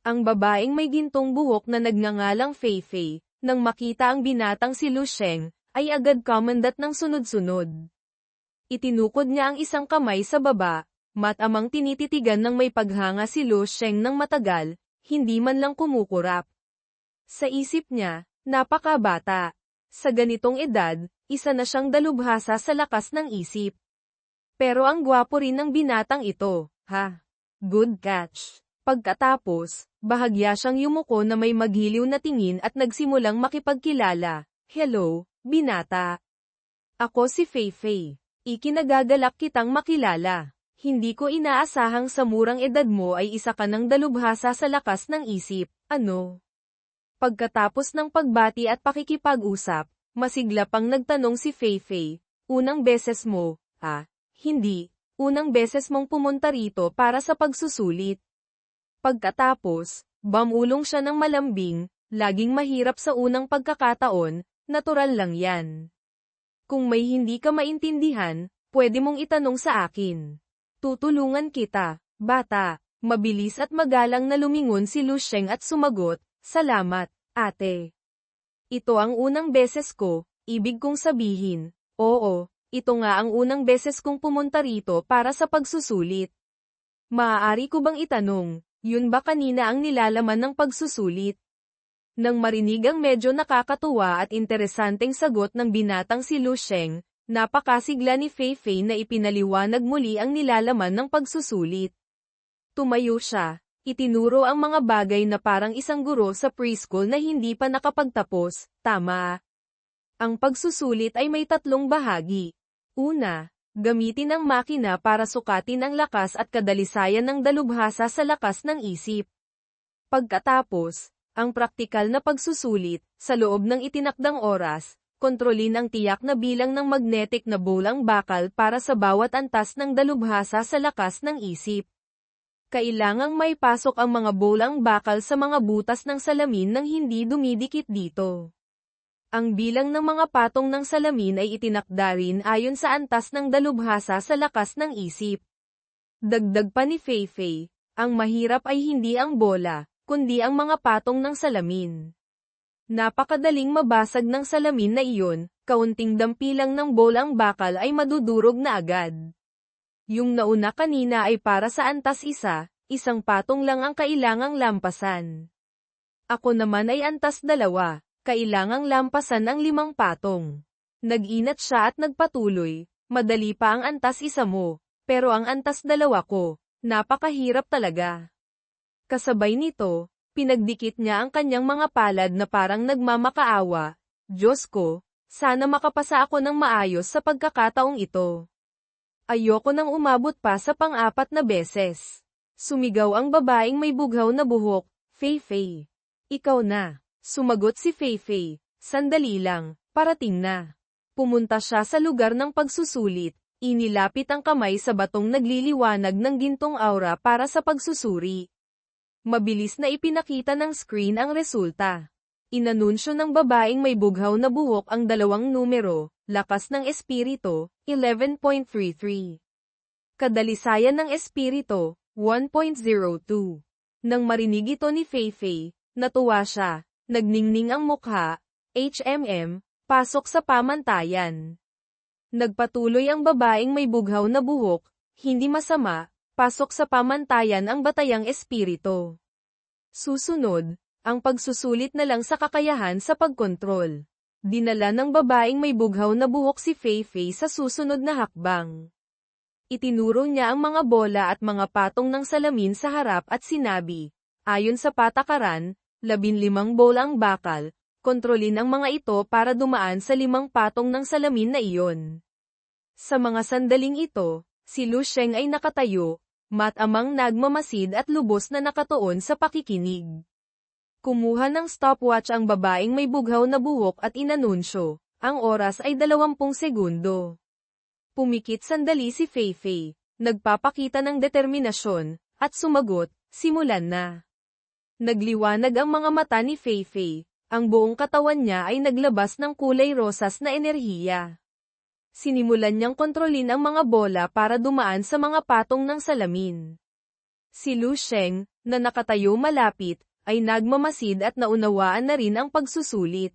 Ang babaeng may gintong buhok na nagngangalang Fei-Fei, nang makita ang binatang si Lu Sheng, ay agad kumandat ng sunod-sunod. Itinukod niya ang isang kamay sa baba, matamang tinititigan ng may paghanga si Lu Sheng ng matagal, hindi man lang kumukurap. Sa isip niya, napakabata. Sa ganitong edad, isa na siyang dalubhasa sa lakas ng isip. Pero ang gwapo rin ng binatang ito, ha? Good catch. Pagkatapos, bahagya siyang yumuko na may maghiliw na tingin at nagsimulang makipagkilala. Hello, binata. Ako si Fei-Fei. Ikinagagalak kitang makilala. Hindi ko inaasahang sa murang edad mo ay isa ka ng dalubhasa sa lakas ng isip, ano? Pagkatapos ng pagbati at pakikipag-usap, masigla pang nagtanong si Fei-Fei, unang beses mo, hindi, unang beses mong pumunta rito para sa pagsusulit. Pagkatapos, bumulong siya ng malambing, laging mahirap sa unang pagkakataon, natural lang yan. Kung may hindi ka maintindihan, pwede mong itanong sa akin. Tutulungan kita, bata. Mabilis at magalang na lumingon si Lu Sheng at sumagot, salamat, ate. Ito ang unang beses ko, ibig kong sabihin, oo, ito nga ang unang beses kong pumunta rito para sa pagsusulit. Maaari ko bang itanong, yun ba kanina ang nilalaman ng pagsusulit? Nang marinig ang medyo nakakatuwa at interesanteng sagot ng binatang si Lu Sheng, napakasigla ni Fei-Fei na ipinaliwanag muli ang nilalaman ng pagsusulit. Tumayo siya, itinuro ang mga bagay na parang isang guro sa preschool na hindi pa nakapagtapos, tama. Ang pagsusulit ay may tatlong bahagi. Una, gamitin ang makina para sukatin ang lakas at kadalisayan ng dalubhasa sa lakas ng isip. Pagkatapos, ang praktikal na pagsusulit, sa loob ng itinakdang oras, kontrolin ang tiyak na bilang ng magnetic na bolang bakal para sa bawat antas ng dalubhasa sa lakas ng isip. Kailangang may pasok ang mga bolang bakal sa mga butas ng salamin nang hindi dumidikit dito. Ang bilang ng mga patong ng salamin ay itinakda rin ayon sa antas ng dalubhasa sa lakas ng isip. Dagdag pa ni Fei-Fei, ang mahirap ay hindi ang bola, kundi ang mga patong ng salamin. Napakadaling mabasag ng salamin na iyon, kaunting dampi lang ng bolang bakal ay madudurog na agad. Yung nauna kanina ay para sa antas isang patong lang ang kailangang lampasan. Ako naman ay antas 2. Kailangang lampasan ang 5 patong. Nag-inat siya at nagpatuloy, madali pa ang antas 1 mo, pero ang antas 2 ko, napakahirap talaga. Kasabay nito, pinagdikit niya ang kanyang mga palad na parang nagmamakaawa, Diyos ko, sana makapasa ako ng maayos sa pagkakataong ito. Ayoko nang umabot pa sa pang-4 na beses. Sumigaw ang babaeng may bughaw na buhok, Fei-Fei. Ikaw na. Sumagot si Fei-Fei, sandali lang, parating na. Pumunta siya sa lugar ng pagsusulit, inilapit ang kamay sa batong nagliliwanag ng gintong aura para sa pagsusuri. Mabilis na ipinakita ng screen ang resulta. Inanunsyo ng babaeng may bughaw na buhok ang 2 numero, lakas ng espiritu, 11.33. Kadalisayan ng espiritu, 1.02. Nang marinig ito ni Fei-Fei, natuwa siya. Nagningning ang mukha, pasok sa pamantayan. Nagpatuloy ang babaeng may bughaw na buhok, hindi masama, pasok sa pamantayan ang batayang espiritu. Susunod, ang pagsusulit na lang sa kakayahan sa pagkontrol. Dinala ng babaeng may bughaw na buhok si Fei-Fei sa susunod na hakbang. Itinuro niya ang mga bola at mga patong ng salamin sa harap at sinabi, ayon sa patakaran, 15 bolang bakal, kontrolin ang mga ito para dumaan sa 5 patong ng salamin na iyon. Sa mga sandaling ito, si Lu Sheng ay nakatayo, matamang nagmamasid at lubos na nakatuon sa pakikinig. Kumuha ng stopwatch ang babaeng may bughaw na buhok at inanunsyo, ang oras ay 20 segundo. Pumikit sandali si Fei-Fei, nagpapakita ng determinasyon, at sumagot, simulan na. Nagliwanag ang mga mata ni Fei-Fei, ang buong katawan niya ay naglabas ng kulay rosas na enerhiya. Sinimulan niyang kontrolin ang mga bola para dumaan sa mga patong ng salamin. Si Lu Sheng, na nakatayo malapit, ay nagmamasid at naunawaan na rin ang pagsusulit.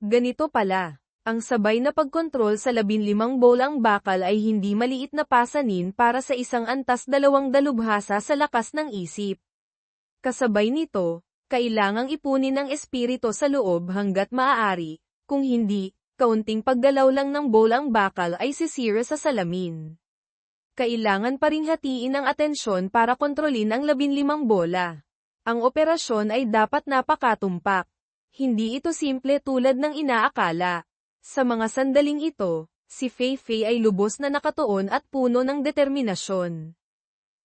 Ganito pala, ang sabay na pagkontrol sa 15 bolang bakal ay hindi maliit na pasanin para sa isang antas dalawang dalubhasa sa lakas ng isip. Kasabay nito, kailangang ipunin ang espiritu sa loob hanggat maaari, kung hindi, kaunting paggalaw lang ng bolang bakal ay sisira sa salamin. Kailangan pa ring hatiin ang atensyon para kontrolin ang 15 bola. Ang operasyon ay dapat napakatumpak. Hindi ito simple tulad ng inaakala. Sa mga sandaling ito, si Fei Fei ay lubos na nakatuon at puno ng determinasyon.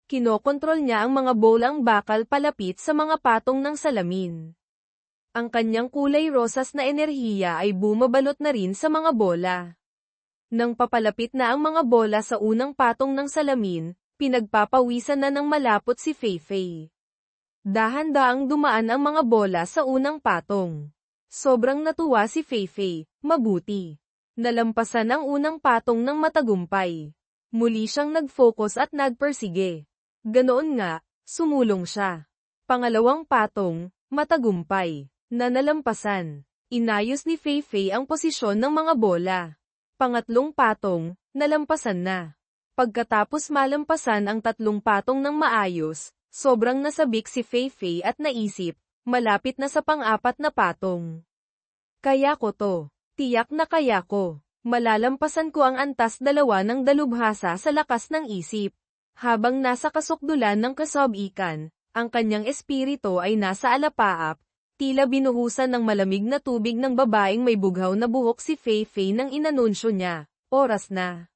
Kinokontrol niya ang mga bolang bakal palapit sa mga patong ng salamin. Ang kanyang kulay rosas na enerhiya ay bumabalot na rin sa mga bola. Nang papalapit na ang mga bola sa unang patong ng salamin, pinagpapawisan na ng malapot si Fei Fei. Dahan-daang dumaan ang mga bola sa unang patong. Sobrang natuwa si Fei Fei, mabuti. Nalampasan ang unang patong ng matagumpay. Muli siyang nag-focus at nagpersige. Ganoon nga, sumulong siya. Pangalawang patong, matagumpay, na nalampasan. Inayos ni Fei Fei ang posisyon ng mga bola. Pangatlong patong, nalampasan na. Pagkatapos malampasan ang 3 patong ng maayos, sobrang nasabik si Fei Fei at naisip, malapit na sa pang-4 na patong. Kaya ko to. Tiyak na kaya ko. Malalampasan ko ang antas 2 ng dalubhasa sa lakas ng isip. Habang nasa kasukdulan ng kasob-ikan, ang kanyang espiritu ay nasa alapaap, tila binuhusan ng malamig na tubig ng babaeng may bughaw na buhok si Fei Fei nang inanunsyo niya, oras na.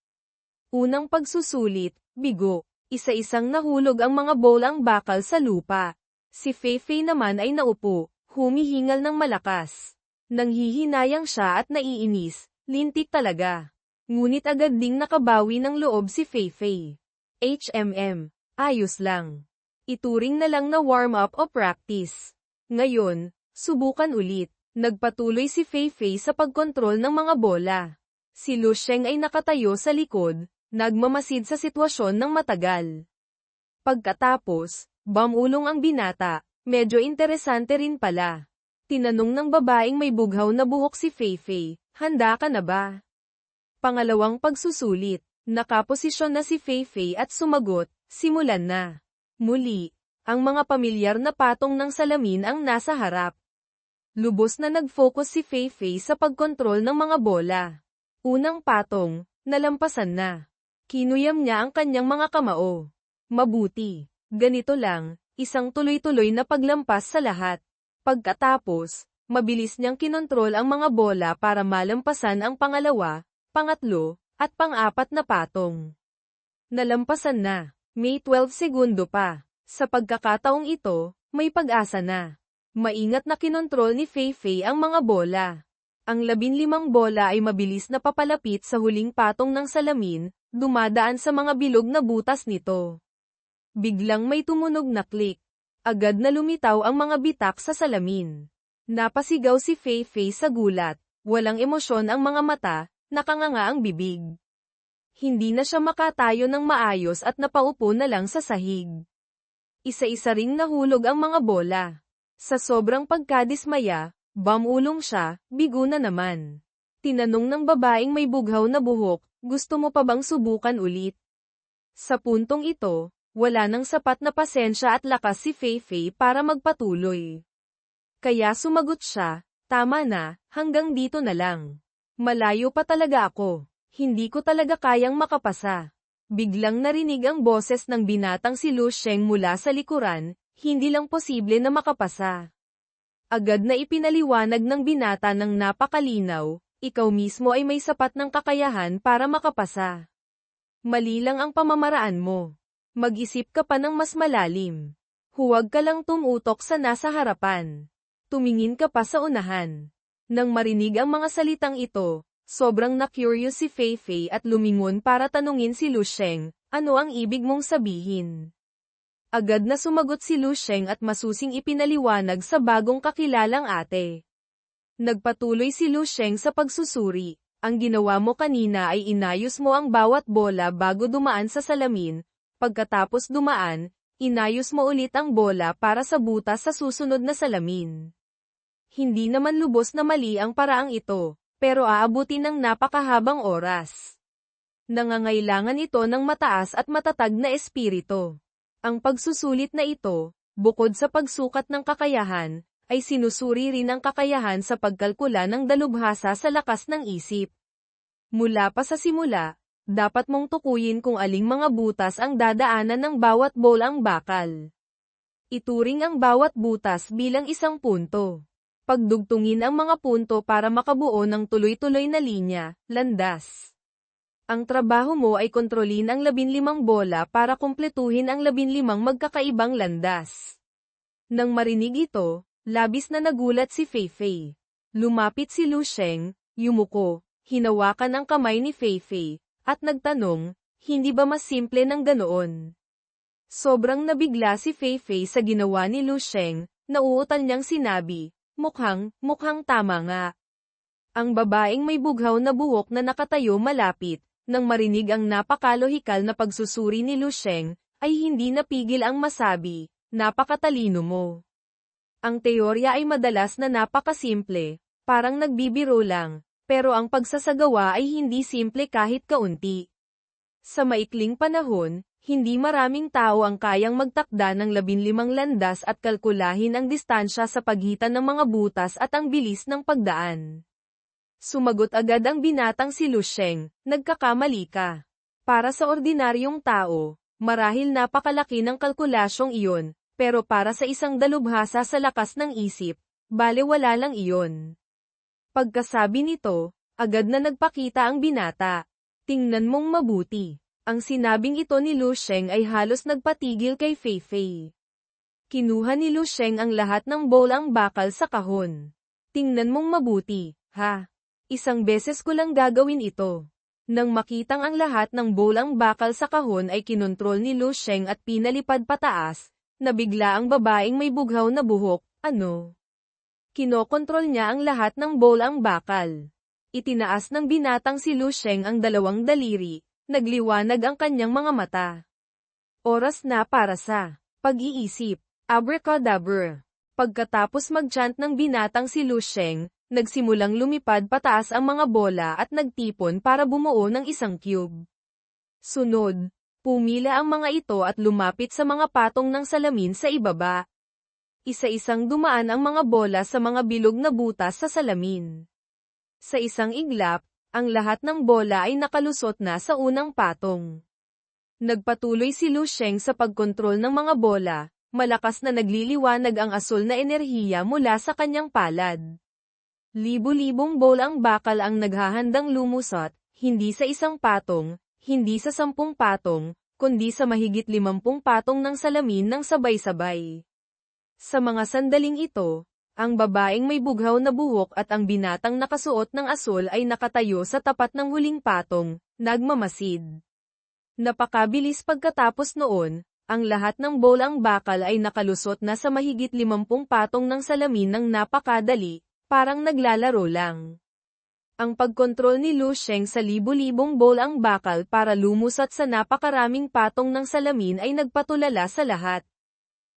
Unang pagsusulit, bigo, isa-isang nahulog ang mga bolang bakal sa lupa. Si Fei Fei naman ay naupo, humihingal ng malakas. Nanghihinayang siya at naiinis, lintik talaga. Ngunit agad ding nakabawi ng loob si Fei Fei. Ayos lang. Ituring na lang na warm-up o practice. Ngayon, subukan ulit. Nagpatuloy si Fei Fei sa pagkontrol ng mga bola. Si Lu Sheng ay nakatayo sa likod, nagmamasid sa sitwasyon ng matagal. Pagkatapos, bumulong ang binata, medyo interesante rin pala. Tinanong ng babaeng may bughaw na buhok si Fei Fei, handa ka na ba? Pangalawang pagsusulit. Nakaposisyon na si Fei Fei at sumagot, simulan na. Muli, ang mga pamilyar na patong ng salamin ang nasa harap. Lubos na nag-focus si Fei Fei sa pagkontrol ng mga bola. Unang patong, nalampasan na. Kinuyam niya ang kanyang mga kamao. Mabuti. Ganito lang, isang tuloy-tuloy na paglampas sa lahat. Pagkatapos, mabilis niyang kinontrol ang mga bola para malampasan ang pangalawa, pangatlo, at pang-4 na patong. Nalampasan na. May 12 segundo pa. Sa pagkakataong ito, may pag-asa na. Maingat na kinontrol ni Fei Fei ang mga bola. Ang 15 bola ay mabilis na papalapit sa huling patong ng salamin, dumadaan sa mga bilog na butas nito. Biglang may tumunog na click. Agad na lumitaw ang mga bitak sa salamin. Napasigaw si Fei Fei sa gulat. Walang emosyon ang mga mata, nakanganga ang bibig. Hindi na siya makatayo ng maayos at napaupo na lang sa sahig. Isa-isa ring nahulog ang mga bola. Sa sobrang pagkadismaya, bumulong siya, bigo na naman. Tinanong ng babaeng may bughaw na buhok, gusto mo pa bang subukan ulit? Sa puntong ito, wala nang sapat na pasensya at lakas si Fei Fei para magpatuloy. Kaya sumagot siya, tama na, hanggang dito na lang. Malayo pa talaga ako. Hindi ko talaga kayang makapasa. Biglang narinig ang boses ng binatang si Lu Sheng mula sa likuran, hindi lang posible na makapasa. Agad na ipinaliwanag ng binata ng napakalinaw, ikaw mismo ay may sapat ng kakayahan para makapasa. Mali lang ang pamamaraan mo. Mag-isip ka pa ng mas malalim. Huwag ka lang tumutok sa nasa harapan. Tumingin ka pa sa unahan. Nang marinig ang mga salitang ito, sobrang na-curious si Fei Fei at lumingon para tanungin si Lu Sheng, ano ang ibig mong sabihin? Agad na sumagot si Lu Sheng at masusing ipinaliwanag sa bagong kakilalang ate. Nagpatuloy si Lu Sheng sa pagsusuri, ang ginawa mo kanina ay inayos mo ang bawat bola bago dumaan sa salamin, pagkatapos dumaan, Inayos mo ulit ang bola para sa butas sa susunod na salamin. Hindi naman lubos na mali ang paraang ito, pero aabutin ng napakahabang oras. Nangangailangan ito ng mataas at matatag na espiritu. Ang pagsusulit na ito, bukod sa pagsukat ng kakayahan, ay sinusuri rin ang kakayahan sa pagkalkula ng dalubhasa sa lakas ng isip. Mula pa sa simula, dapat mong tukuyin kung aling mga butas ang dadaanan ng bawat bowl ang bakal. Ituring ang bawat butas bilang isang punto. Pagdugtungin ang mga punto para makabuo ng tuloy-tuloy na linya, landas. Ang trabaho mo ay kontrolin ang 15 bola para kumpletuhin ang 15 magkakaibang landas. Nang marinig ito, labis na nagulat si Feifei. Lumapit si Lu Sheng, yumuko, hinawakan ang kamay ni Feifei, at nagtanong, hindi ba mas simple ng ganoon? Sobrang nabigla si Feifei sa ginawa ni Lu Sheng, nauutal niyang sinabi, mukhang tama nga. Ang babaeng may bughaw na buhok na nakatayo malapit, nang marinig ang napakalohikal na pagsusuri ni Lu Sheng, ay hindi napigil ang masabi, napakatalino mo. Ang teorya ay madalas na napakasimple, parang nagbibiro lang, pero ang pagsasagawa ay hindi simple kahit kaunti. Sa maikling panahon, hindi maraming tao ang kayang magtakda ng 15 landas at kalkulahin ang distansya sa pagitan ng mga butas at ang bilis ng pagdaan. Sumagot agad ang binatang si Lu Sheng, nagkakamali ka. Para sa ordinaryong tao, marahil napakalaki ng kalkulasyong iyon, pero para sa isang dalubhasa sa lakas ng isip, balewala lang iyon. Pagkasabi nito, agad na nagpakita ang binata. Tingnan mong mabuti. Ang sinabing ito ni Lu Sheng ay halos nagpatigil kay Feifei. Kinuha ni Lu Sheng ang lahat ng bowl ang bakal sa kahon. Tingnan mong mabuti, ha? Isang beses ko lang gagawin ito. Nang makitang ang lahat ng bowl ang bakal sa kahon ay kinontrol ni Lu Sheng at pinalipad pataas, nabigla ang babaeng may bughaw na buhok, ano? Kinokontrol niya ang lahat ng bowl ang bakal. Itinaas ng binatang si Lu Sheng ang dalawang daliri, nagliwanag ang kanyang mga mata. Oras na para sa pag-iisip, abracadabra. Pagkatapos mag-chant ng binatang si Lu Sheng, nagsimulang lumipad pataas ang mga bola at nagtipon para bumuo ng isang cube. Sunod, pumila ang mga ito at lumapit sa mga patong ng salamin sa ibaba. Isa-isang dumaan ang mga bola sa mga bilog na butas sa salamin. Sa isang iglap, ang lahat ng bola ay nakalusot na sa unang patong. Nagpatuloy si Lu Sheng sa pagkontrol ng mga bola, malakas na nagliliwanag ang asul na enerhiya mula sa kanyang palad. Libu-libong bowl ang bakal ang naghahandang lumusot, hindi sa isang patong, hindi sa 10 patong, kundi sa mahigit 50 patong ng salamin ng sabay-sabay. Sa mga sandaling ito, ang babaeng may bughaw na buhok at ang binatang nakasuot ng asul ay nakatayo sa tapat ng huling patong, nagmamasid. Napakabilis pagkatapos noon, ang lahat ng bowl ang bakal ay nakalusot na sa mahigit 50 patong ng salamin ng napakadali, parang naglalaro lang. Ang pagkontrol ni Lu Sheng sa libu-libong bowl ang bakal para lumusot sa napakaraming patong ng salamin ay nagpatulala sa lahat.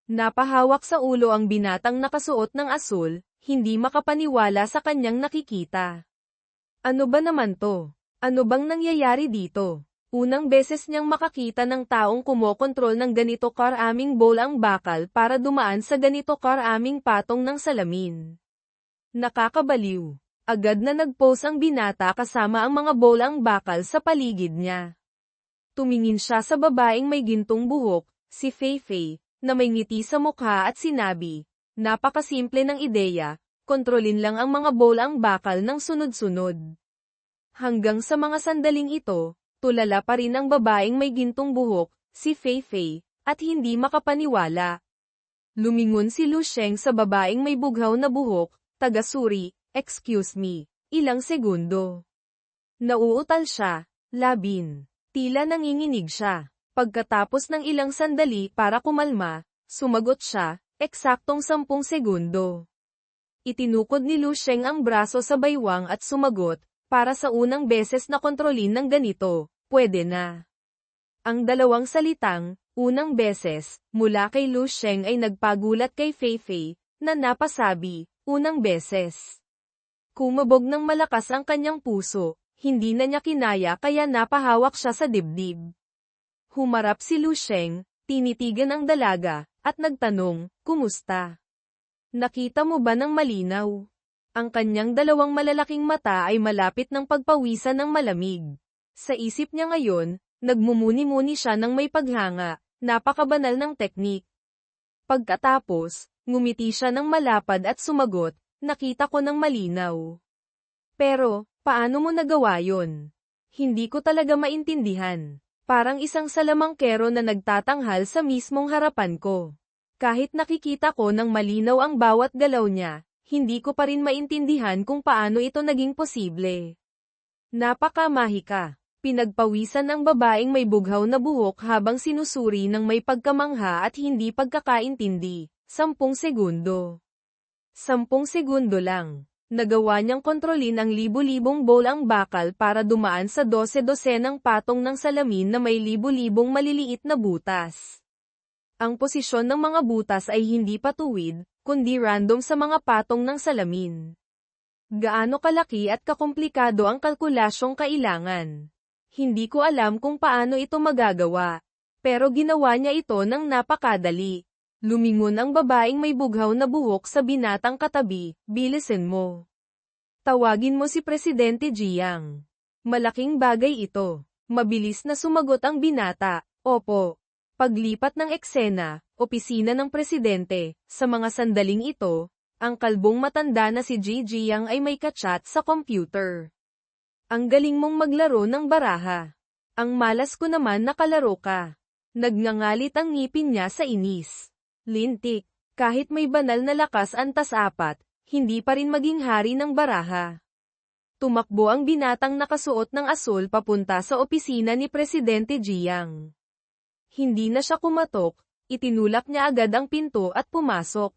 Napahawak sa ulo ang binatang nakasuot ng asul, hindi makapaniwala sa kanyang nakikita. Ano ba naman to? Ano bang nangyayari dito? Unang beses niyang makakita ng taong kumokontrol ng ganito karaming bowl ang bakal para dumaan sa ganito karaming patong ng salamin. Nakakabaliw. Agad na nag-pose ang binata kasama ang mga bowl ang bakal sa paligid niya. Tumingin siya sa babaeng may gintong buhok, si Feifei, na may ngiti sa mukha at sinabi, napakasimple ng ideya, kontrolin lang ang mga bowl ang bakal ng sunod-sunod. Hanggang sa mga sandaling ito, tulala pa rin ang babaeng may gintong buhok, si Feifei, at hindi makapaniwala. Lumingon si Lu Sheng sa babaeng may bughaw na buhok, taga-suri, excuse me, ilang segundo. Nauutal siya, labin. Tila nanginginig siya. Pagkatapos ng ilang sandali para kumalma, sumagot siya, eksaktong 10 segundo. Itinukod ni Lu Sheng ang braso sa baywang at sumagot, para sa unang beses na kontrolin ng ganito, pwede na. Ang dalawang salitang, Unang beses, mula kay Lu Sheng ay nagpagulat kay Feifei, na napasabi, unang beses. Kumabog ng malakas ang kanyang puso, hindi na niya kinaya kaya napahawak siya sa dibdib. Humarap si Lu Sheng, tinitigan ang dalaga, at nagtanong, kumusta? Nakita mo ba ng malinaw? Ang kanyang dalawang malalaking mata ay malapit ng pagpawisan ng malamig. Sa isip niya ngayon, nagmumuni-muni siya ng may paghanga, napakabanal ng teknik. Pagkatapos, ngumiti siya ng malapad at sumagot, nakita ko ng malinaw. Pero, paano mo nagawa yon? Hindi ko talaga maintindihan. Parang isang salamangkero na nagtatanghal sa mismong harapan ko. Kahit nakikita ko ng malinaw ang bawat galaw niya, hindi ko pa rin maintindihan kung paano ito naging posible. Napakamahika. Pinagpawisan ng babaeng may bughaw na buhok habang sinusuri ng may pagkamangha at hindi pagkakaintindi. 10 segundo. 10 segundo lang. Nagawa niyang kontrolin ang libu-libong bowl ang bakal para dumaan sa 12-dosenang patong ng salamin na may libu-libong maliliit na butas. Ang posisyon ng mga butas ay hindi patuwid, kundi random sa mga patong ng salamin. Gaano kalaki at kakomplikado ang kalkulasyong kailangan? Hindi ko alam kung paano ito magagawa. Pero ginawa niya ito ng napakadali. Lumingon ang babaeng may bughaw na buhok sa binatang katabi, bilisin mo. Tawagin mo si Presidente Jiang. Malaking bagay ito. Mabilis na sumagot ang binata, opo. Paglipat ng eksena, opisina ng presidente, sa mga sandaling ito, ang kalbong matanda na si Ji Jiang ay may kachat sa computer. Ang galing mong maglaro ng baraha. Ang malas ko naman nakalaro ka. Nagngangalit ang ngipin niya sa inis. Lintik, kahit may banal na lakas antas 4, hindi pa rin maging hari ng baraha. Tumakbo ang binatang nakasuot ng asul papunta sa opisina ni Presidente Jiang. Hindi na siya kumatok, itinulak niya agad ang pinto at pumasok.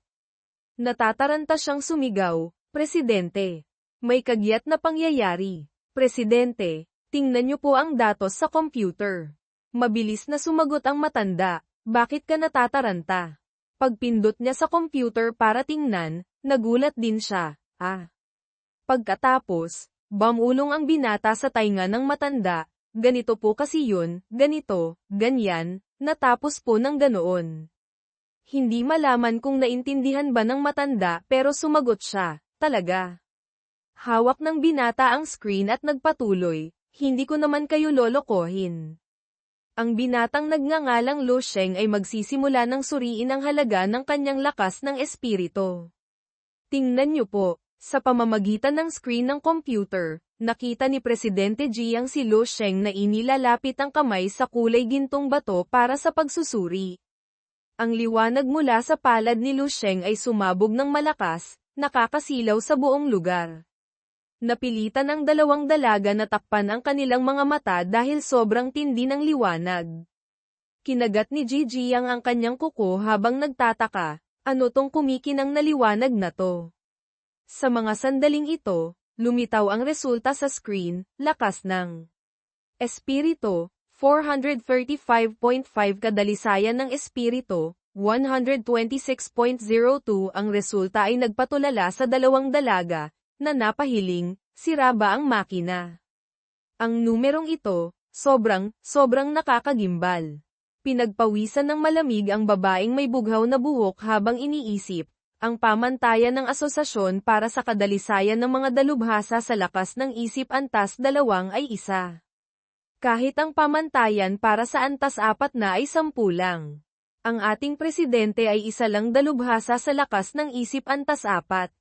Natataranta siyang sumigaw, Presidente. May kagyat na pangyayari. Presidente, tingnan niyo po ang datos sa computer. Mabilis na sumagot ang matanda, bakit ka natataranta? Pagpindot niya sa computer para tingnan, nagulat din siya, Pagkatapos, bamulong ang binata sa tainga ng matanda, ganito po kasi yun, ganito, ganyan, natapos po ng ganoon. Hindi malaman kung naintindihan ba ng matanda pero sumagot siya, talaga. Hawak ng binata ang screen at nagpatuloy, hindi ko naman kayo lolokohin. Ang binatang nagngangalang Lu Sheng ay magsisimula ng suriin ang halaga ng kanyang lakas ng espiritu. Tingnan niyo po, sa pamamagitan ng screen ng computer, nakita ni Presidente Jiang si Lu Sheng na inilalapit ang kamay sa kulay gintong bato para sa pagsusuri. Ang liwanag mula sa palad ni Lu Sheng ay sumabog ng malakas, nakakasilaw sa buong lugar. Napilitan ang dalawang dalaga na takpan ang kanilang mga mata dahil sobrang tindi ng liwanag. Kinagat ni Ji Jiang ang kanyang kuko habang nagtataka, ano tong kumikinang na liwanag na to? Sa mga sandaling ito, lumitaw ang resulta sa screen, lakas ng espiritu, 435.5 kadalisayan ng espiritu, 126.02 ang resulta ay nagpatulala sa dalawang dalaga, na napahiling, sira ba ang makina? Ang numerong ito, sobrang nakakagimbal. Pinagpawisan ng malamig ang babaeng may bughaw na buhok habang iniisip, ang pamantayan ng asosasyon para sa kadalisayan ng mga dalubhasa sa lakas ng isip antas 2 ay 1. Kahit ang pamantayan para sa antas 4 na ay 10 lang. Ang ating presidente ay isa lang dalubhasa sa lakas ng isip antas 4.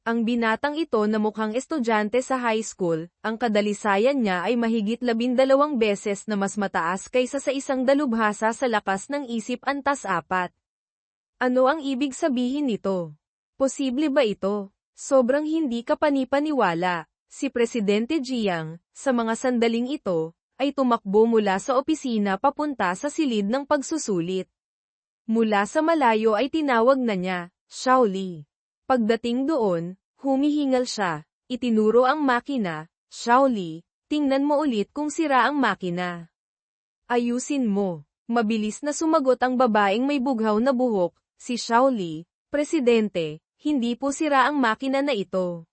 Ang binatang ito na mukhang estudyante sa high school, ang kadalisayan niya ay mahigit 12 beses na mas mataas kaysa sa isang dalubhasa sa lakas ng isip antas 4. Ano ang ibig sabihin nito? Posible ba ito? Sobrang hindi kapanipaniwala. Si Presidente Jiang, sa mga sandaling ito, ay tumakbo mula sa opisina papunta sa silid ng pagsusulit. Mula sa malayo ay tinawag na niya, Shaoli. Pagdating doon, humihingal siya, itinuro ang makina, Shaoli, tingnan mo ulit kung sira ang makina. Ayusin mo. Mabilis na sumagot ang babaeng may bughaw na buhok, si Shaoli, Presidente, hindi po sira ang makina na ito.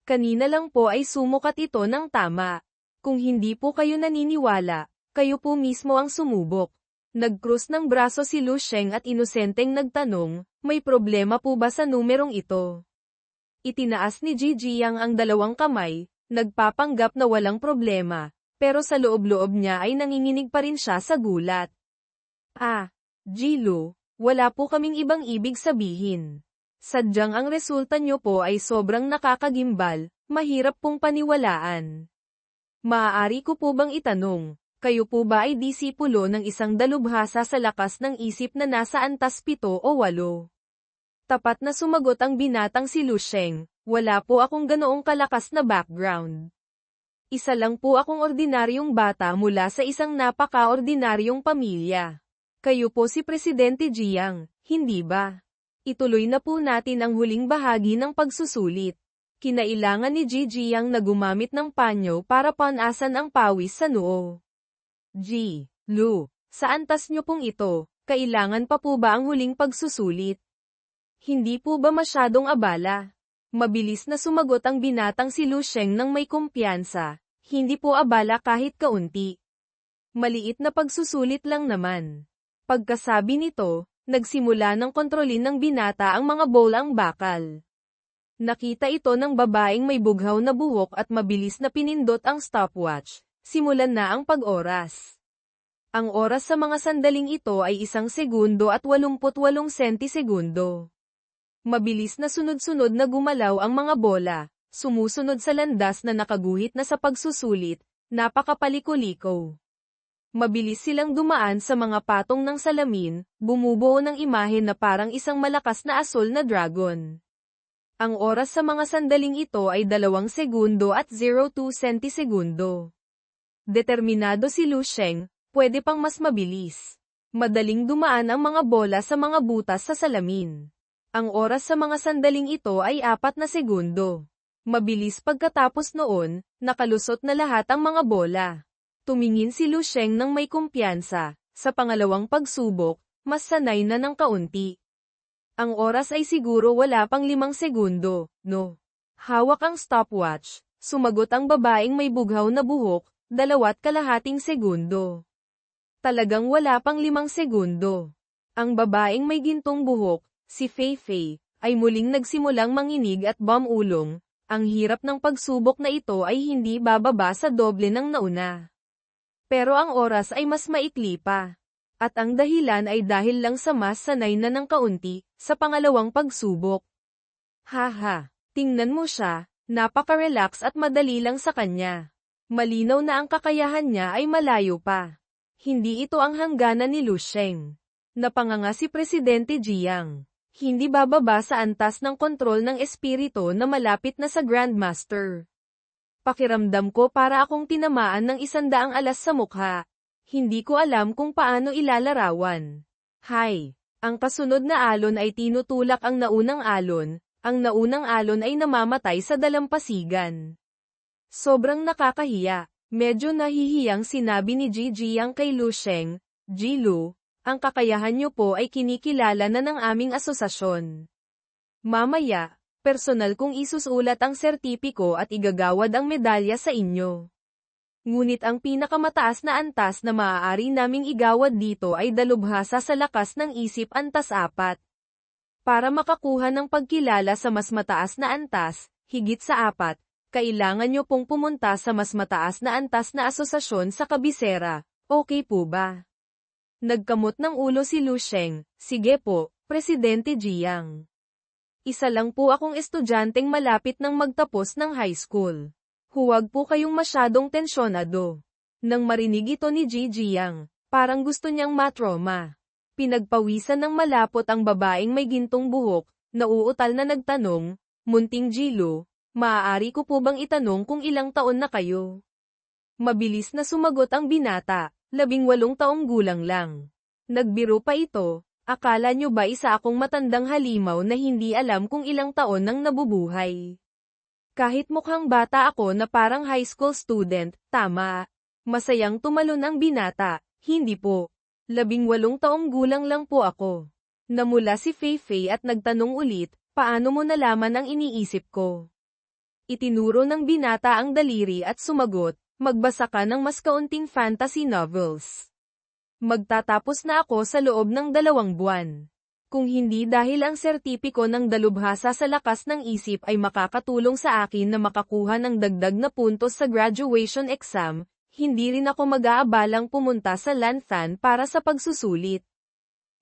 Kanina lang po ay sumukat ito ng tama. Kung hindi po kayo naniniwala, kayo po mismo ang sumubok. Nagkrus ng braso si Lu Sheng at inosenteng nagtanong, may problema po ba sa numerong ito? Itinaas ni Ji Jiang ang dalawang kamay, nagpapanggap na walang problema, pero sa loob-loob niya ay nanginginig pa rin siya sa gulat. Ji Lu, wala po kaming ibang ibig sabihin. Sadyang ang resulta nyo po ay sobrang nakakagimbal, mahirap pong paniwalaan. Maaari ko po bang itanong, kayo po ba ay disipulo ng isang dalubhasa sa lakas ng isip na nasa antas 7 o 8? Tapat na sumagot ang binatang si Lu Sheng, wala po akong ganoong kalakas na background. Isa lang po akong ordinaryong bata mula sa isang napaka-ordinaryong pamilya. Kayo po si Presidente Jiang, hindi ba? Ituloy na po natin ang huling bahagi ng pagsusulit. Kinailangan ni Ji Jiang na gumamit ng panyo para panasan ang pawis sa noo. Ji, Lu, sa antas nyo pong ito, kailangan pa po ba ang huling pagsusulit? Hindi po ba masyadong abala? Mabilis na sumagot ang binatang si Lu Sheng ng may kumpiyansa, hindi po abala kahit kaunti. Maliit na pagsusulit lang naman. Pagkasabi nito, nagsimula ng kontrolin ng binata ang mga bolang bakal. Nakita ito ng babaeng may bughaw na buhok at mabilis na pinindot ang stopwatch. Simulan na ang pag-oras. Ang oras sa mga sandaling ito ay 1 segundo at 88 sentisegundo. Mabilis na sunod-sunod na gumalaw ang mga bola, sumusunod sa landas na nakaguhit na sa pagsusulit, napakapaliko-liko. Mabilis silang dumaan sa mga patong ng salamin, bumubuo ng imahe na parang isang malakas na asul na dragon. Ang oras sa mga sandaling ito ay 2 segundo at 02 sentisegundo. Determinado si Lu Sheng, pwede pang mas mabilis. Madaling dumaan ang mga bola sa mga butas sa salamin. Ang oras sa mga sandaling ito ay 4 na segundo. Mabilis pagkatapos noon, nakalusot na lahat ang mga bola. Tumingin si Lu Sheng ng may kumpiyansa. Sa pangalawang pagsubok, mas sanay na ng kaunti. Ang oras ay siguro wala pang 5 segundo, no? Hawak ang stopwatch. Sumagot ang babaeng may bughaw na buhok, 2.5 segundo. Talagang wala pang 5 segundo. Ang babaeng may gintong buhok, si Fei Fei, ay muling nagsimulang manginig at bumulong. Ang hirap ng pagsubok na ito ay hindi bababa sa doble ng nauna. Pero ang oras ay mas maikli pa. At ang dahilan ay dahil lang sa mas sanay na ng kaunti, sa pangalawang pagsubok. Haha, tingnan mo siya, napaka-relax at madali lang sa kanya. Malinaw na ang kakayahan niya ay malayo pa. Hindi ito ang hangganan ni Lu Sheng. Napanganga si Presidente Jiang. Hindi bababa sa antas ng kontrol ng espiritu na malapit na sa Grandmaster. Pakiramdam ko para akong tinamaan ng 100 alas sa mukha. Hindi ko alam kung paano ilalarawan. Hay, ang kasunod na alon ay tinutulak ang naunang alon. Ang naunang alon ay namamatay sa dalampasigan. Sobrang nakakahiya. Medyo nahihiyang sinabi ni Ji Jiang kay Lu Sheng, Ji Lu, ang kakayahan niyo po ay kinikilala na ng aming asosasyon. Mamaya, personal kong isusulat ang sertipiko at igagawad ang medalya sa inyo. Ngunit ang pinakamataas na antas na maaari naming igawad dito ay dalubhasa sa lakas ng isip antas 4. Para makakuha ng pagkilala sa mas mataas na antas, higit sa 4, kailangan nyo pong pumunta sa mas mataas na antas na asosasyon sa kabisera, okay po ba? Nagkamot ng ulo si Lu Sheng, sige po, Presidente Jiang. Isa lang po akong estudyanteng malapit ng magtapos ng high school. Huwag po kayong masyadong tensyonado. Nang marinig ito ni Ji Jiang, parang gusto niyang matroma. Pinagpawisan ng malapot ang babaeng may gintong buhok, nauutal na nagtanong, Munting Ji Lu, maaari ko po bang itanong kung ilang taon na kayo? Mabilis na sumagot ang binata, 18 taong gulang lang. Nagbiro pa ito, akala nyo ba isa akong matandang halimaw na hindi alam kung ilang taon nang nabubuhay? Kahit mukhang bata ako na parang high school student, tama. Masayang tumalon ang binata, hindi po. 18 taong gulang lang po ako. Namula si Feifei at nagtanong ulit, paano mo nalaman ang iniisip ko? Itinuro ng binata ang daliri at sumagot, magbasa ka ng mas kaunting fantasy novels. Magtatapos na ako sa loob ng 2 buwan. Kung hindi dahil ang sertipiko ng dalubhasa sa lakas ng isip ay makakatulong sa akin na makakuha ng dagdag na puntos sa graduation exam, hindi rin ako mag-aabalang pumunta sa Lanthan para sa pagsusulit.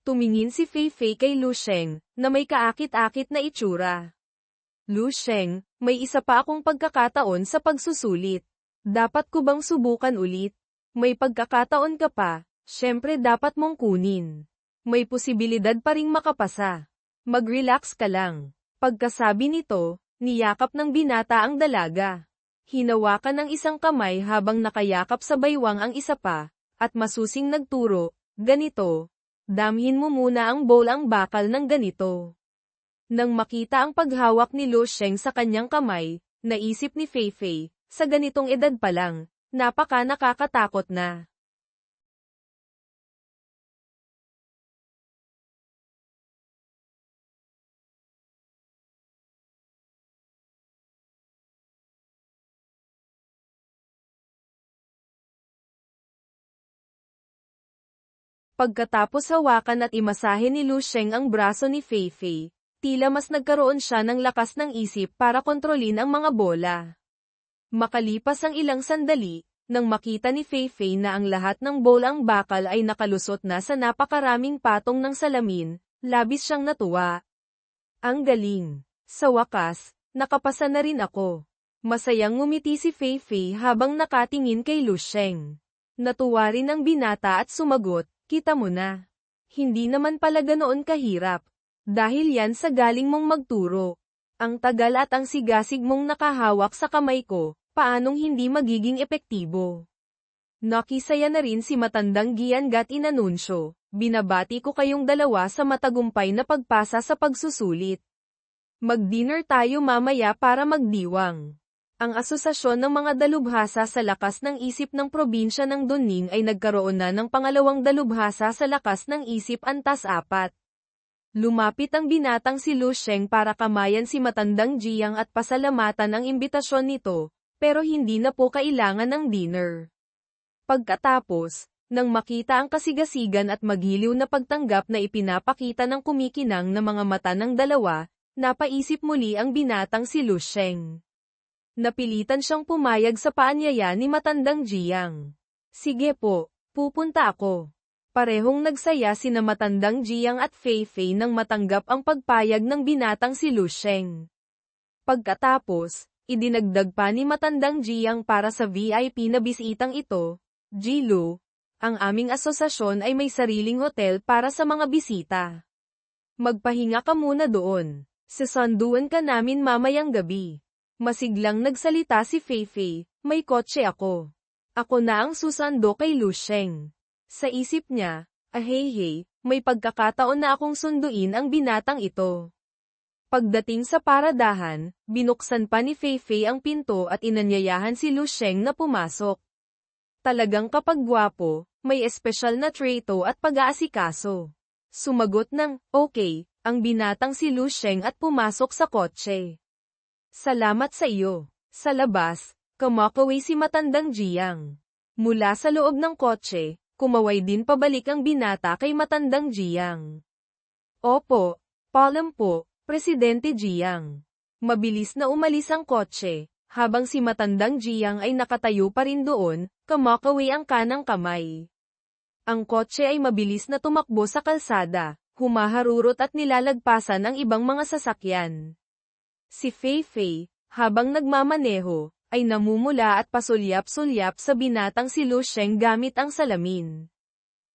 Tumingin si Feifei kay Lu Sheng, na may kaakit-akit na itsura. Lu Sheng, may isa pa akong pagkakataon sa pagsusulit. Dapat ko bang subukan ulit? May pagkakataon ka pa. Siyempre dapat mong kunin. May posibilidad pa ring makapasa. Mag-relax ka lang. Pagkasabi nito, niyakap ng binata ang dalaga. Hinawakan ng isang kamay habang nakayakap sa baywang ang isa pa, at masusing nagturo, ganito. Damhin mo muna ang bowl ang bakal ng ganito. Nang makita ang paghawak ni Lu Sheng sa kanyang kamay, naisip ni Feifei, sa ganitong edad pa lang, napaka nakakatakot na. Pagkatapos hawakan at imasahe ni Lu Sheng ang braso ni Feifei, tila mas nagkaroon siya ng lakas ng isip para kontrolin ang mga bola. Makalipas ang ilang sandali, nang makita ni Feifei na ang lahat ng bola ang bakal ay nakalusot na sa napakaraming patong ng salamin, labis siyang natuwa. Ang galing! Sa wakas, nakapasa na rin ako. Masayang ngumiti si Feifei habang nakatingin kay Lu Sheng. Natuwa rin ang binata at sumagot, kita mo na. Hindi naman pala ganoon kahirap. Dahil yan sa galing mong magturo. Ang tagal at ang sigasig mong nakahawak sa kamay ko, paanong hindi magiging epektibo? Nakisaya na rin si matandang Gian Gat inanunsyo, binabati ko kayong dalawa sa matagumpay na pagpasa sa pagsusulit. Mag-dinner tayo mamaya para magdiwang. Ang asosasyon ng mga dalubhasa sa lakas ng isip ng probinsya ng Dunning ay nagkaroon na ng pangalawang dalubhasa sa lakas ng isip antas 4. Lumapit ang binatang si Lu Sheng para kamayan si matandang Jiang at pasalamatan ang imbitasyon nito, pero hindi na po kailangan ng dinner. Pagkatapos, nang makita ang kasigasigan at maghiliw na pagtanggap na ipinapakita ng kumikinang na mga mata ng dalawa, napaisip muli ang binatang si Lu Sheng. Napilitan siyang pumayag sa paanyaya ni matandang Jiang. Sige po, pupunta ako. Parehong nagsaya sina matandang Jiang at Feifei nang matanggap ang pagpayag ng binatang si Lu Sheng. Pagkatapos, idinagdag pa ni matandang Jiang para sa VIP na bisitang ito, Jilu, ang aming asosasyon ay may sariling hotel para sa mga bisita. Magpahinga ka muna doon. Sasanduan ka namin mamayang gabi. Masiglang nagsalita si Feifei, may kotse ako. Ako na ang susando kay Lu Sheng. Sa isip niya, ahey, may pagkakataon na akong sunduin ang binatang ito. Pagdating sa paradahan, binuksan pa ni Feifei ang pinto at inanyayahan si Lu Sheng na pumasok. Talagang kapag gwapo, may espesyal na treto at pag-aasikaso. Sumagot ng, okay, ang binatang si Lu Sheng at pumasok sa kotse. Salamat sa iyo. Sa labas, kumakaway si matandang Jiang. Mula sa loob ng kotse, kumaway din pabalik ang binata kay matandang Jiang. Opo, paalam po, Presidente Jiang. Mabilis na umalis ang kotse, habang si matandang Jiang ay nakatayo pa rin doon, kumakaway ang kanang kamay. Ang kotse ay mabilis na tumakbo sa kalsada, humaharurot at nilalagpasan ang ibang mga sasakyan. Si Feifei, habang nagmamaneho, ay namumula at pasulyap-sulyap sa binatang si Lu Sheng gamit ang salamin.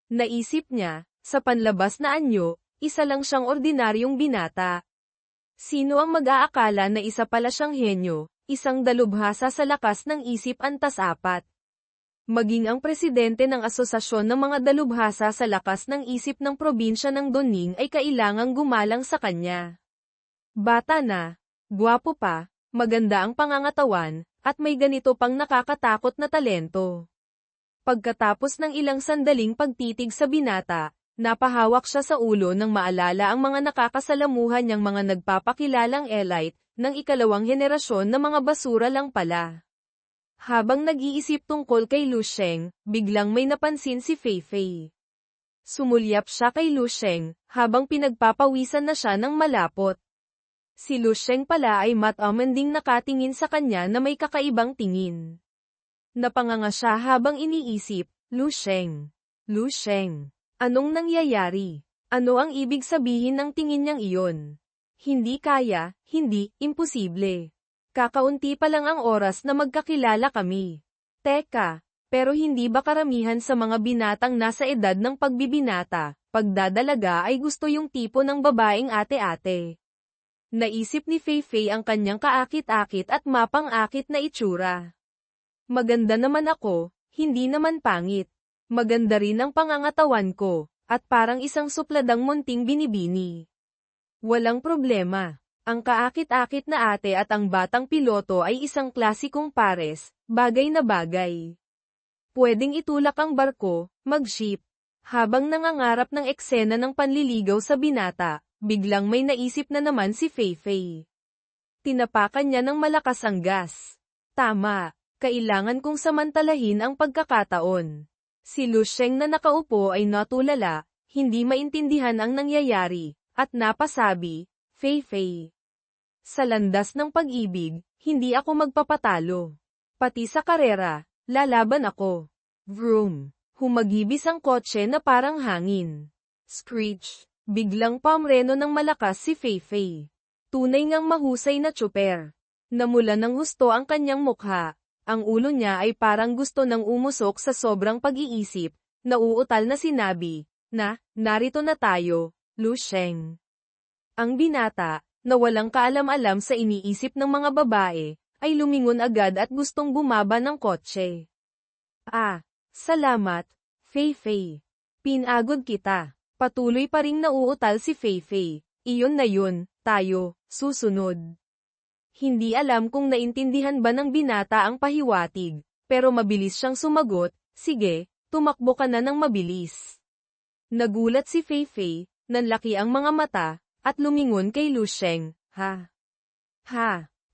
Naisip niya, sa panlabas na anyo, isa lang siyang ordinaryong binata. Sino ang mag-aakala na isa pala siyang henyo, isang dalubhasa sa lakas ng isip antas 4. Maging ang presidente ng asosasyon ng mga dalubhasa sa lakas ng isip ng probinsya ng Dunning ay kailangang gumalang sa kanya. Bata na. Gwapo pa, maganda ang pangangatawan, at may ganito pang nakakatakot na talento. Pagkatapos ng ilang sandaling pagtitig sa binata, napahawak siya sa ulo nang maalala ang mga nakakasalamuhan niyang mga nagpapakilalang elite, ng ikalawang henerasyon na mga basura lang pala. Habang nag-iisip tungkol kay Lu Sheng, biglang may napansin si Fei Fei. Sumulyap siya kay Lu Sheng, habang pinagpapawisan na siya ng malapot. Si Lu Sheng pala ay matamanding nakatingin sa kanya na may kakaibang tingin. Napanganga siya habang iniisip, Lu Sheng. Lu Sheng. Anong nangyayari? Ano ang ibig sabihin ng tingin niyang iyon? Hindi kaya, hindi, imposible. Kakaunti pa lang ang oras na magkakilala kami. Teka, pero hindi ba karamihan sa mga binatang nasa edad ng pagbibinata, pagdadalaga ay gusto yung tipo ng babaeng ate-ate? Naisip ni Fei Fei ang kanyang kaakit-akit at mapang-akit na itsura. Maganda naman ako, hindi naman pangit. Maganda rin ang pangangatawan ko, at parang isang supladang munting binibini. Walang problema. Ang kaakit-akit na ate at ang batang piloto ay isang klasikong pares, bagay na bagay. Pwedeng itulak ang barko, mag-ship. Habang nangangarap ng eksena ng panliligaw sa binata, biglang may naisip na naman si Fei Fei. Tinapakan niya ng malakas ang gas. Tama. Kailangan kong samantalahin ang pagkakataon. Si Lu Sheng na nakaupo ay natulala, hindi maintindihan ang nangyayari, at napasabi, Fei Fei. Sa landas ng pag-ibig, hindi ako magpapatalo. Pati sa karera, lalaban ako. Vroom. Humagibis ang kotse na parang hangin. Screech. Biglang pamreno ng malakas si Fei Fei. Tunay ngang mahusay na tsuper. Namula ng husto ang kanyang mukha. Ang ulo niya ay parang gusto nang umusok sa sobrang pag-iisip, nauutal na sinabi, narito na tayo, Lu Sheng. Ang binata, na walang kaalam-alam sa iniisip ng mga babae, ay lumingon agad at gustong bumaba ng kotse. Salamat, Fei Fei. Pinagod kita. Patuloy pa ring nauutal si Fei Fei. Iyon na yun, tayo, susunod. Hindi alam kung naintindihan ba ng binata ang pahiwatig, pero mabilis siyang sumagot, sige, tumakbo ka na ng mabilis. Nagulat si Fei Fei, nanlaki ang mga mata, at lumingon kay Lu Sheng,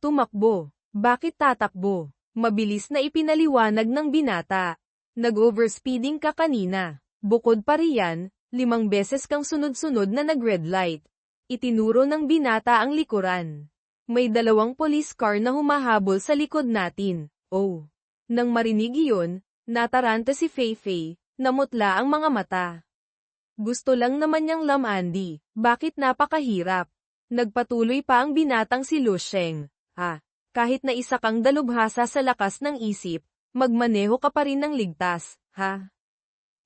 tumakbo, bakit tatakbo? Mabilis na ipinaliwanag ng binata. Nag-overspeeding ka kanina. Bukod pa riyan, 5 beses kang sunod-sunod na nag-red light. Itinuro ng binata ang likuran. May 2 police car na humahabol sa likod natin. Oh. Nang marinig iyon, nataranta si Fei Fei, namutla ang mga mata. Gusto lang naman niyang lamandi, bakit napakahirap? Nagpatuloy pa ang binatang si Lu Sheng. Kahit na isa kang dalubhasa sa lakas ng isip, magmaneho ka pa rin ng ligtas, ha?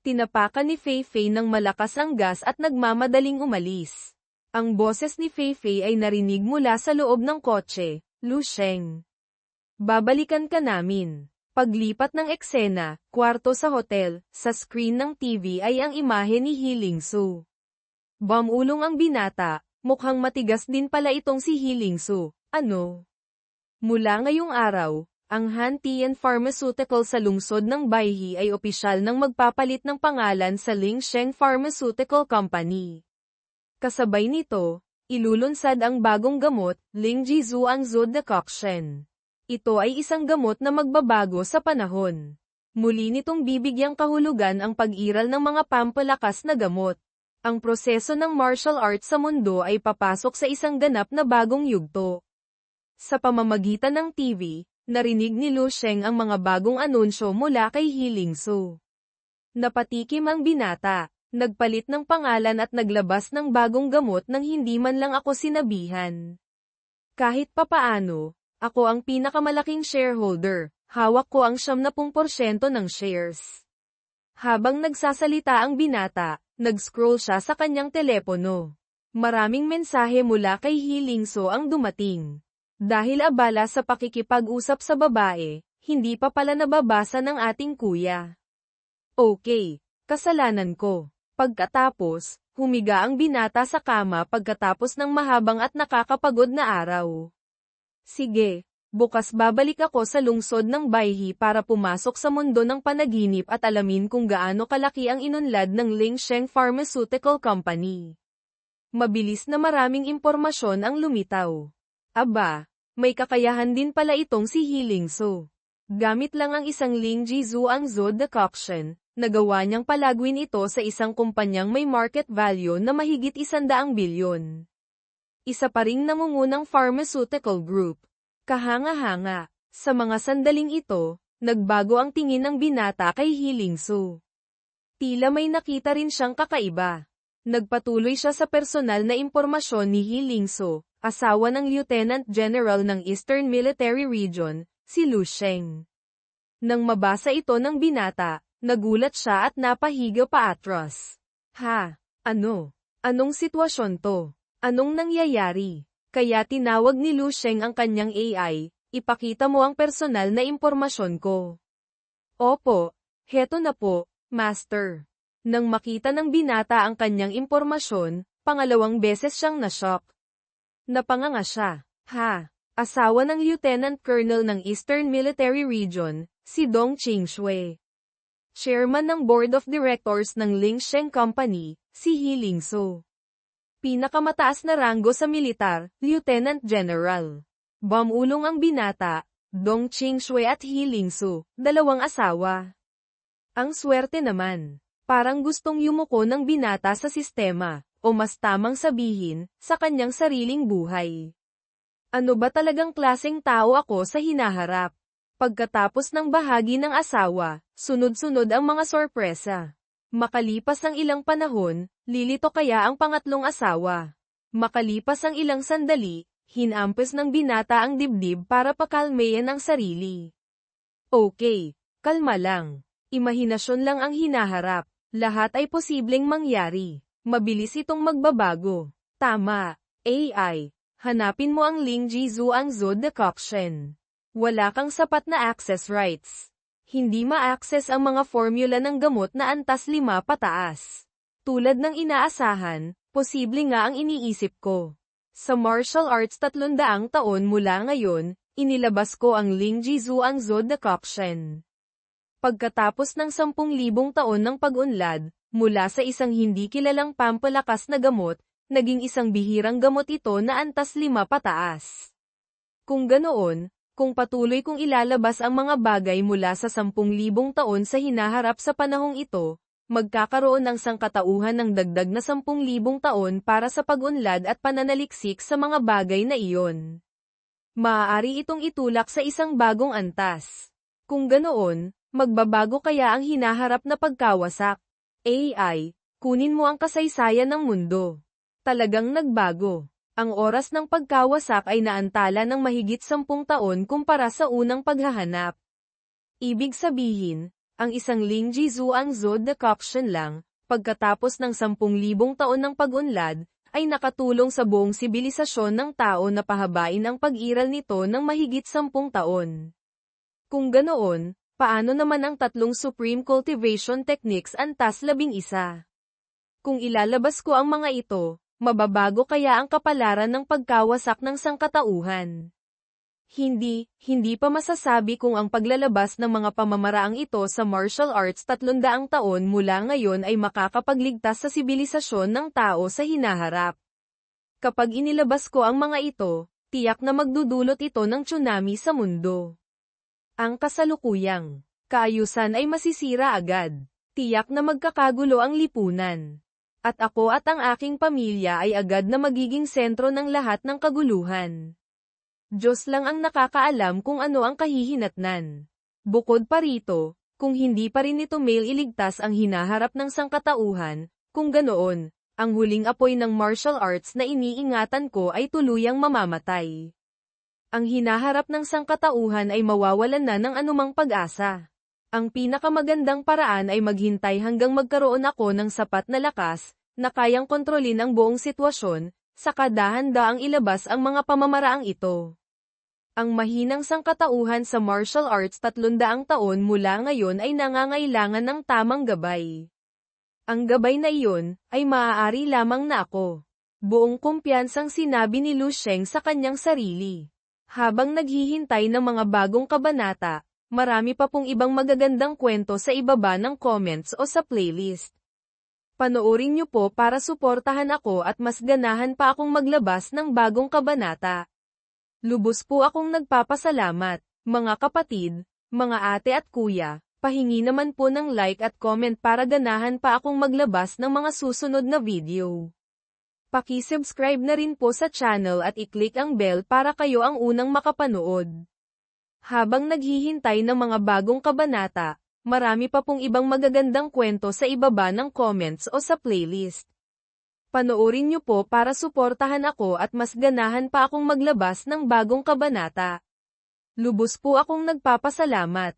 Tinapakan ni Fei Fei ng malakas ang gas at nagmamadaling umalis. Ang boses ni Fei Fei ay narinig mula sa loob ng kotse, Lu Sheng. Babalikan ka namin. Paglipat ng eksena, kwarto sa hotel, sa screen ng TV ay ang imahe ni Healing Su. Bumulong ang binata, mukhang matigas din pala itong si Healing Su, ano? Mula ngayong araw, ang Han Tian Pharmaceutical sa lungsod ng Baihe ay opisyal nang magpapalit ng pangalan sa Ling Sheng Pharmaceutical Company. Kasabay nito, ilulunsad ang bagong gamot, Ling Jizu ang Zod Decoction. Ito ay isang gamot na magbabago sa panahon. Muli nitong bibigyang kahulugan ang pag-iral ng mga pampalakas na gamot. Ang proseso ng martial arts sa mundo ay papasok sa isang ganap na bagong yugto. Sa pamamagitan ng TV, narinig ni Lu Sheng ang mga bagong anunsyo mula kay Healing Su. Napatikim ang binata. Nagpalit ng pangalan at naglabas ng bagong gamot nang hindi man lang ako sinabihan. Kahit papaano, ako ang pinakamalaking shareholder, hawak ko ang 70% ng shares. Habang nagsasalita ang binata, nag-scroll siya sa kanyang telepono. Maraming mensahe mula kay Healing Su ang dumating. Dahil abala sa pakikipag-usap sa babae, hindi pa pala nababasa ng ating kuya. Okay, kasalanan ko. Pagkatapos, humiga ang binata sa kama pagkatapos ng mahabang at nakakapagod na araw. Sige, Bukas babalik ako sa lungsod ng Baihi para pumasok sa mundo ng panaginip at alamin kung gaano kalaki ang inunlad ng Lingsheng Pharmaceutical Company. Mabilis na maraming impormasyon ang lumitaw. Aba, may kakayahan din pala itong si Hilingso. Gamit lang ang isang Lingji Zhuangzi decoction, nagawa niyang palagwin ito sa isang kumpanyang may market value na mahigit 100 bilyon. Isa pa ring nangungunang pharmaceutical group. Kahanga-hanga. Sa mga sandaling ito, nagbago ang tingin ng binata kay Hilingso. Tila may nakita rin siyang kakaiba. Nagpatuloy siya sa personal na impormasyon ni Hilingso, asawa ng Lieutenant General ng Eastern Military Region, si Lu Sheng. Nang mabasa ito ng binata, nagulat siya at napahiga paatras. Ha? Ano? Anong sitwasyon to? Anong nangyayari? Kaya tinawag ni Lu Sheng ang kanyang AI, ipakita mo ang personal na impormasyon ko. Opo, heto na po, Master. Nang makita ng binata ang kanyang impormasyon, pangalawang beses siyang na-shock. Napanganga siya. Ha? Asawa ng Lieutenant Colonel ng Eastern Military Region, si Dong Qingshui. Chairman ng Board of Directors ng Lingsheng Company, si Hilingso. Pinakamataas na ranggo sa militar, Lieutenant General. Bamulong ang binata, Dong Qingshui at Hilingso, dalawang asawa. Ang swerte naman. Parang gustong yumuko ng binata sa sistema, o mas tamang sabihin, sa kanyang sariling buhay. Ano ba talagang klaseng tao ako sa hinaharap? Pagkatapos ng bahagi ng asawa, sunod-sunod ang mga sorpresa. Makalipas ang ilang panahon, lilito kaya ang pangatlong asawa. Makalipas ang ilang sandali, hinampes ng binata ang dibdib para pakalmayan ang sarili. Okay, kalma lang. Imahinasyon lang ang hinaharap. Lahat ay posibleng mangyari. Mabilis itong magbabago. Tama. AI. Hanapin mo ang Lingji Zhuangzi decoction. Wala kang sapat na access rights. Hindi ma-access ang mga formula ng gamot na antas 5 pataas. Tulad ng inaasahan, posible nga ang iniisip ko. Sa martial arts 300 taon mula ngayon, inilabas ko ang Lingji Zhuangzi decoction. Pagkatapos ng 10,000 taon ng pag-unlad, mula sa isang hindi kilalang pampalakas na gamot, naging isang bihirang gamot ito na antas 5 pataas. Kung ganoon, kung patuloy kong ilalabas ang mga bagay mula sa 10,000 taon sa hinaharap sa panahong ito, magkakaroon ng sangkatauhan ng dagdag na 10,000 taon para sa pag-unlad at pananaliksik sa mga bagay na iyon. Maaari itong itulak sa isang bagong antas. Kung ganoon, magbabago kaya ang hinaharap na pagkawasak? AI, kunin mo ang kasaysayan ng mundo. Talagang nagbago. Ang oras ng pagkawasak ay naantala ng mahigit 10 taon kumpara sa unang paghahanap. Ibig sabihin, ang isang Lingji Zhuangzi decoction lang, pagkatapos ng 10,000 taon ng pag-unlad, ay nakatulong sa buong sibilisasyon ng tao na pahabain ang pag-iral nito ng mahigit 10 taon. Kung ganoon, paano naman ang 3 Supreme Cultivation Techniques antas 11? Kung ilalabas ko ang mga ito, mababago kaya ang kapalaran ng pagkawasak ng sangkatauhan? Hindi pa masasabi kung ang paglalabas ng mga pamamaraang ito sa martial arts 300 taon mula ngayon ay makakapagligtas sa sibilisasyon ng tao sa hinaharap. Kapag inilabas ko ang mga ito, tiyak na magdudulot ito ng tsunami sa mundo. Ang kasalukuyang kaayusan ay masisira agad. Tiyak na magkakagulo ang lipunan. At ako at ang aking pamilya ay agad na magiging sentro ng lahat ng kaguluhan. Diyos lang ang nakakaalam kung ano ang kahihinatnan. Bukod pa rito, kung hindi pa rin ito mailigtas ang hinaharap ng sangkatauhan, kung ganoon, ang huling apoy ng martial arts na iniingatan ko ay tuluyang mamamatay. Ang hinaharap ng sangkatauhan ay mawawalan na ng anumang pag-asa. Ang pinakamagandang paraan ay maghintay hanggang magkaroon ako ng sapat na lakas, na kayang kontrolin ang buong sitwasyon, saka dahan-daang ilabas ang mga pamamaraang ito. Ang mahinang sangkatauhan sa martial arts 300 taon mula ngayon ay nangangailangan ng tamang gabay. Ang gabay na iyon, ay maaari lamang na ako. Buong kumpiyansang sinabi ni Lu Sheng sa kanyang sarili. Habang naghihintay ng mga bagong kabanata, marami pa pong ibang magagandang kwento sa ibaba ng comments o sa playlist. Panoorin niyo po para suportahan ako at mas ganahan pa akong maglabas ng bagong kabanata. Lubos po akong nagpapasalamat, mga kapatid, mga ate at kuya, pahingi naman po ng like at comment para ganahan pa akong maglabas ng mga susunod na video. Paki-subscribe na rin po sa channel at i-click ang bell para kayo ang unang makapanood. Habang naghihintay ng mga bagong kabanata, marami pa pong ibang magagandang kwento sa ibaba ng comments o sa playlist. Panoorin niyo po para suportahan ako at mas ganahan pa akong maglabas ng bagong kabanata. Lubos po akong nagpapasalamat,